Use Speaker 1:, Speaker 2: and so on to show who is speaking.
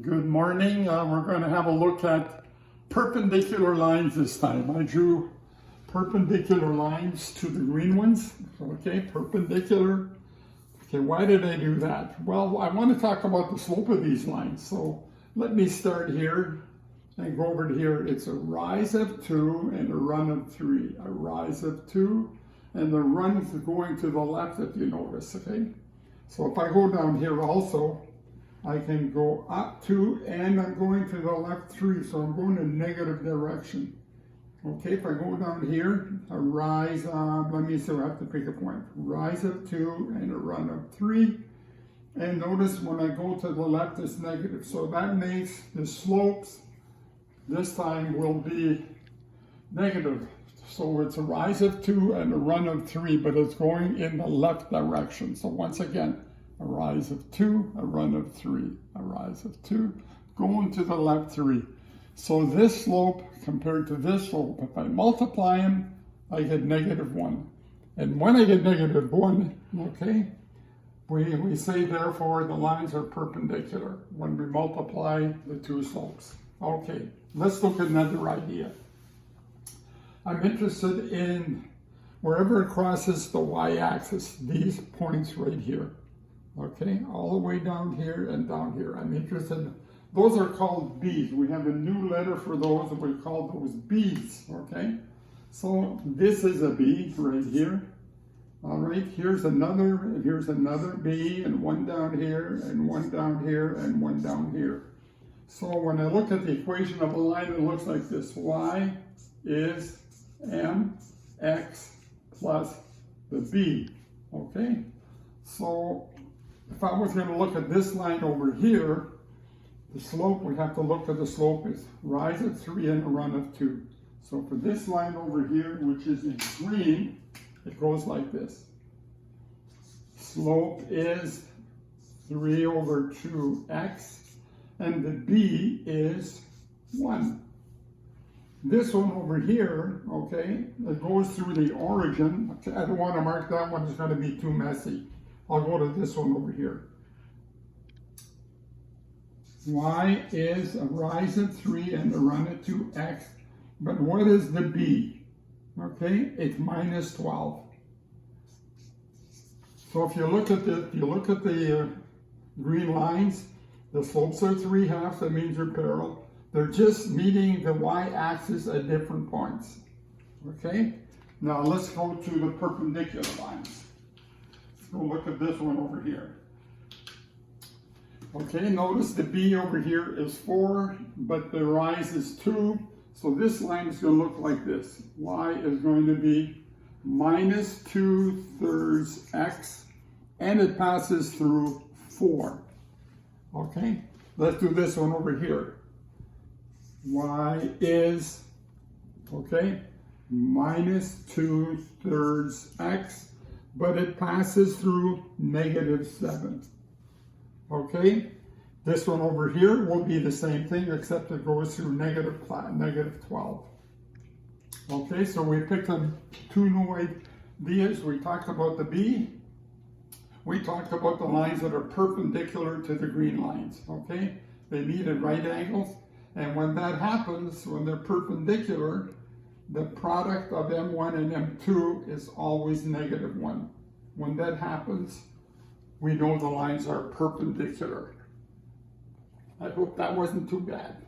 Speaker 1: Good morning. We're going to have a look at perpendicular lines this time. I drew perpendicular lines to the green ones. Okay, perpendicular. Okay, why did I do that? Well, I want to talk about the slope of these lines. So let me start here and go over to here. It's a rise of 2 and a run of 3. A rise of 2 and the run is going to the left, if you notice. Okay, so if I go down here also, I can go up 2 and I'm going to the left 3, so I'm going in negative direction. Okay, if I go down here, a rise of, let me see, I have to pick a point. Rise of 2 and a run of 3. And notice when I go to the left, it's negative. So that makes the slopes this time will be negative. So it's a rise of 2 and a run of 3, but it's going in the left direction. So once again, a rise of 2, a run of 3, a rise of 2, going to the left 3. So this slope compared to this slope, if I multiply them, I get negative 1. And when I get negative 1, okay, we say therefore the lines are perpendicular when we multiply the two slopes. Okay, let's look at another idea. I'm interested in wherever it crosses the y-axis, these points right here. Okay, all the way down here and down here. I'm interested, those are called B's. We have a new letter for those, and we call those B's, okay? So this is a B right here. All right, here's another B, and one down here, and one down here, and one down here. So when I look at the equation of a line, it looks like this. Y is mx plus the B, okay? So if I was going to look at this line over here, the slope, we have to look at the slope is rise of 3 and a run of 2. So for this line over here, which is in green, it goes like this. Slope is 3 over 2x, and the B is 1. This one over here, okay, it goes through the origin. Okay, I don't want to mark that one, it's going to be too messy. I'll go to this one over here. Y is a rise of 3 and a run of 2x, but what is the B? Okay, it's minus 12. So if you look at the green lines, the slopes are 3/2. That means they're parallel. They're just meeting the y-axis at different points. Okay. Now let's go to the perpendicular lines. We'll look at this one over here. Okay, notice the B over here is 4, but the rise is 2. So this line is going to look like this. Y is going to be minus 2/3 x, and it passes through 4. Okay, let's do this one over here. Y is, okay, minus 2/3 x, but it passes through negative 7. Okay, this one over here will be the same thing, except it goes through negative 12. Okay, so we picked up two new ideas. We talked about the B. We talked about the lines that are perpendicular to the green lines. Okay, they meet at right angles, and when that happens, when they're perpendicular, the product of M1 and M2 is always negative 1. When that happens, we know the lines are perpendicular. I hope that wasn't too bad.